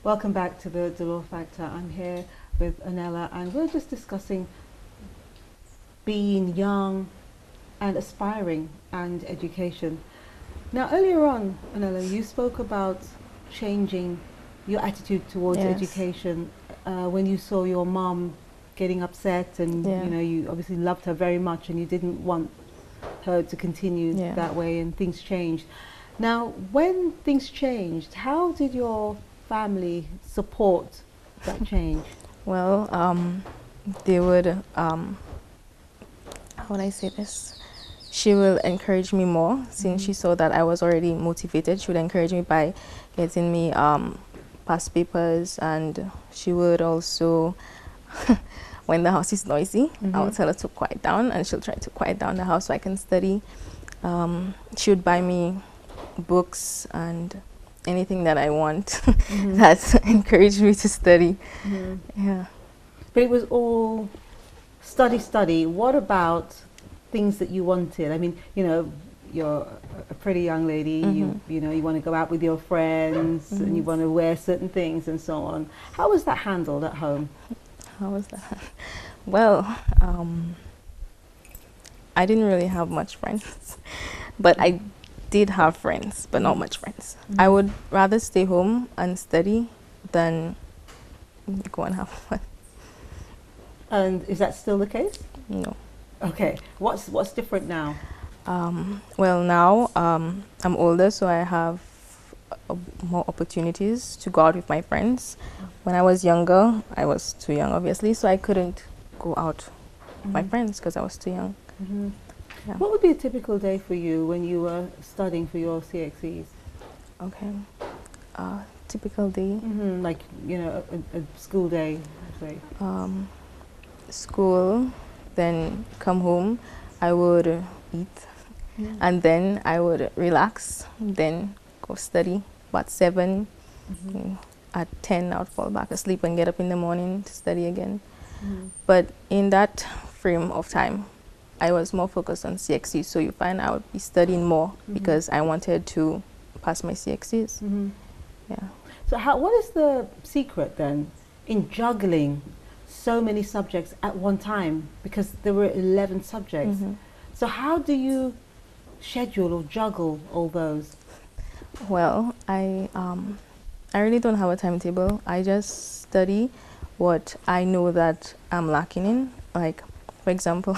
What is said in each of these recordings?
Welcome back to the Dolor Factor. I'm here with Onella, and we're just discussing being young and aspiring and education. Now, earlier on, Onella, you spoke about changing your attitude towards education when you saw your mom getting upset, and you obviously loved her very much, and you didn't want her to continue that way, and things changed. Now, when things changed, how did your family support that change? Well, they would, how would I say this? She will encourage me more since she saw that I was already motivated. She would encourage me by getting me past papers, and she would also, when the house is noisy, I would tell her to quiet down, and she'll try to quiet down the house so I can study. She would buy me books and anything that I want that encouraged me to study. Yeah. But it was all study. What about things that you wanted? I mean, you're a pretty young lady. You want to go out with your friends, and you want to wear certain things and so on. How was that handled at home? How was that? Well, I didn't really have much friends, but I did have friends, but not much friends. I would rather stay home and study than go and have fun. And is that still the case? No. Okay. What's different now? Well, now I'm older, so I have more opportunities to go out with my friends. When I was younger, I was too young, obviously, so I couldn't go out with my friends because I was too young. Yeah. What would be a typical day for you when you were studying for your CXEs? Okay. Typical day? Like, a school day, say. School, then come home, I would eat, and then I would relax, then go study. About 7, at 10, I would fall back asleep and get up in the morning to study again. But in that frame of time, I was more focused on CXC, so you find I would be studying more because I wanted to pass my CXCs. Yeah. So what is the secret then in juggling so many subjects at one time? Because there were 11 subjects. So how do you schedule or juggle all those? Well, I really don't have a timetable. I just study what I know that I'm lacking in. Like, for example,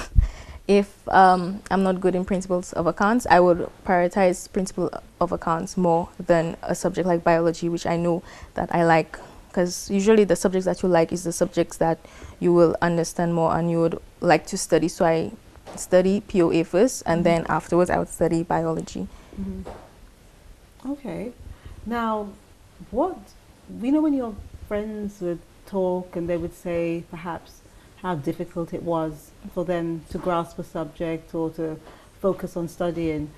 if I'm not good in principles of accounts, I would prioritize principle of accounts more than a subject like biology, which I know that I like. Because usually the subjects that you like is the subjects that you will understand more and you would like to study. So I study POA first, and then afterwards I would study biology. Okay. Now, when your friends would talk and they would say perhaps how difficult it was for them to grasp a subject or to focus on studying,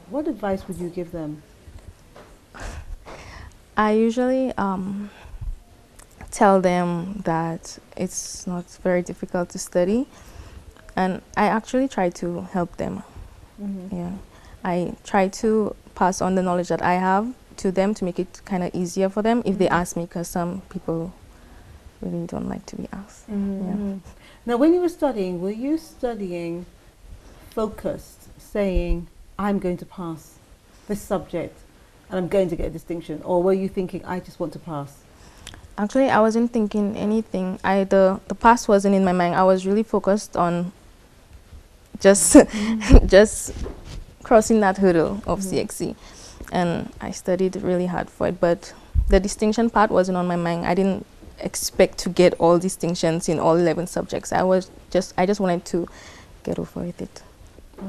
what advice would you give them? I usually tell them that it's not very difficult to study, and I actually try to help them. Yeah, I try to pass on the knowledge that I have to them to make it kind of easier for them if they ask me, because some people really don't like to be asked. Yeah. Now, when you were studying, were you studying focused, saying, I'm going to pass this subject and I'm going to get a distinction? Or were you thinking, I just want to pass? Actually, I wasn't thinking anything. The pass wasn't in my mind. I was really focused on just crossing that hurdle of CXC. And I studied really hard for it. But the distinction part wasn't on my mind. I didn't expect to get all distinctions in all 11 subjects. I just wanted to get over with it.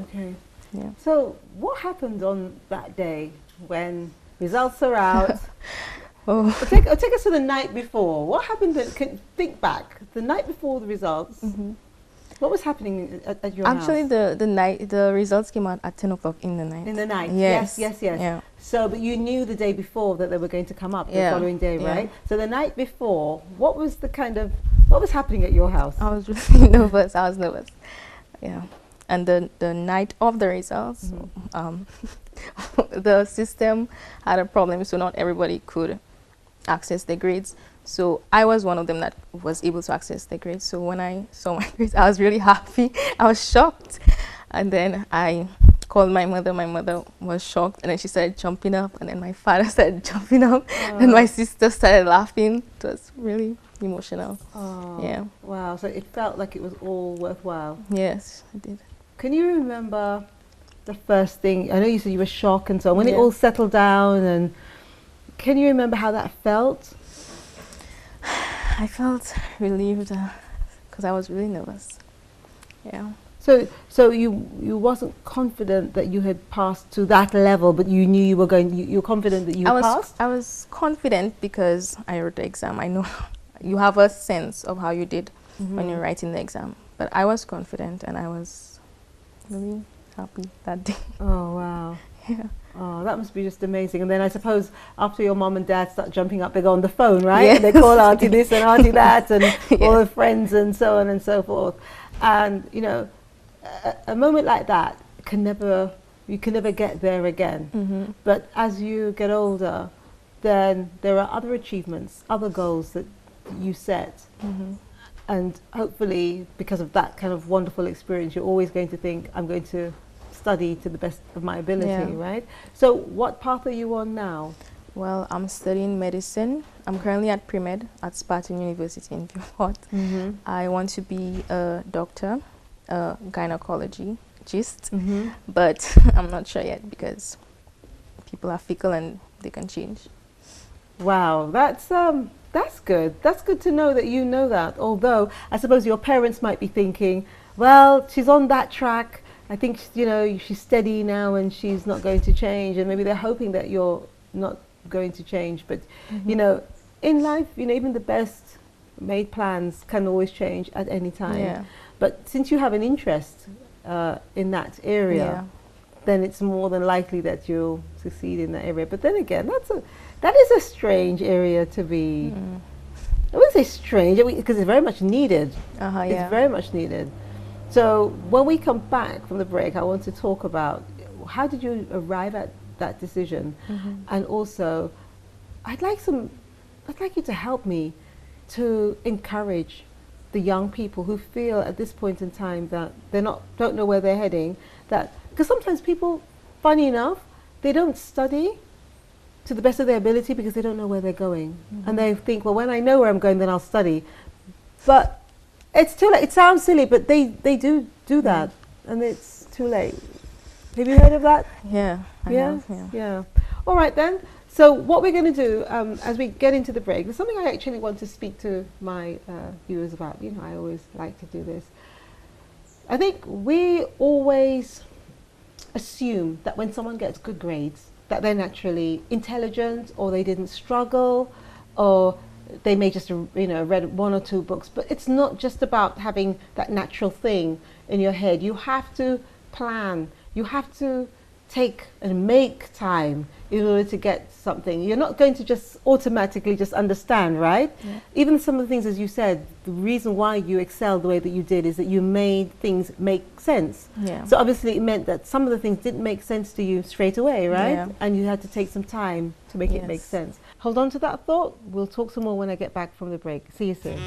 Okay. Yeah. So what happened on that day when results are out? Take us to the night before. What happened? Think back. The night before the results. What was happening at your house? Actually, the results came out at 10 o'clock in the night. In the night. Yes. Yes. Yeah. So, but you knew the day before that they were going to come up the following day, right? So the night before, what was happening at your house? I was really nervous. I was nervous. Yeah. And the night of the results, the system had a problem, so not everybody could access their grades. So I was one of them that was able to access their grades. So when I saw my grades, I was really happy. I was shocked. And then I called my mother. My mother was shocked. And then she started jumping up. And then my father started jumping up. And my sister started laughing. It was really emotional. Oh, yeah. Wow. So it felt like it was all worthwhile. Yes, I did. Can you remember the first thing? I know you said you were shocked and so on. When it all settled down, and can you remember how that felt? I felt relieved because I was really nervous. Yeah. So you wasn't confident that you had passed to that level, but you knew you were going. You're confident that you passed. I was confident because I wrote the exam. I know you have a sense of how you did when you're writing the exam. But I was confident, and I was really happy that day. Oh wow. Yeah. Oh, that must be just amazing. And then I suppose after your mom and dad start jumping up, they go on the phone, right? Yes. And they call auntie this and auntie that, and all the friends and so on and so forth. And you know, a moment like that you can never get there again. But as you get older, then there are other achievements, other goals that you set. And hopefully, because of that kind of wonderful experience, you're always going to think, I'm going to study to the best of my ability, right? So what path are you on now? Well, I'm studying medicine. I'm currently at pre-med at Spartan University in Beaufort. I want to be a doctor, a gynecologist, but I'm not sure yet because people are fickle and they can change. Wow, that's good. That's good to know that you know that. Although I suppose your parents might be thinking, well, she's on that track. I think, you know, she's steady now and she's not going to change. And maybe they're hoping that you're not going to change. But, you know, in life, you know, even the best made plans can always change at any time. Yeah. But since you have an interest in that area, then it's more than likely that you'll succeed in that area. But then again, that is a strange area to be. I wouldn't say strange, because it's very much needed. It's very much needed. So when we come back from the break, I want to talk about how did you arrive at that decision, and also I'd like you to help me to encourage the young people who feel at this point in time that don't know where they're heading. That because sometimes people, funny enough, they don't study to the best of their ability because they don't know where they're going, and they think, well, when I know where I'm going, then I'll study. But it's too late. It sounds silly, but they do that, and it's too late. Have you heard of that? Yeah. I have, Yeah. All right then. So what we're going to do as we get into the break, there's something I actually want to speak to my viewers about. You know, I always like to do this. I think we always assume that when someone gets good grades, that they're naturally intelligent, or they didn't struggle, or they may just, you know, read one or two books. But it's not just about having that natural thing in your head. You have to plan. You have to take and make time in order to get something. You're not going to just automatically just understand, right? Even some of the things, as you said, the reason why you excelled the way that you did is that you made things make sense. So obviously it meant that some of the things didn't make sense to you straight away, right? And you had to take some time to make it make sense. Hold on to that thought. We'll talk some more when I get back from the break. See you soon.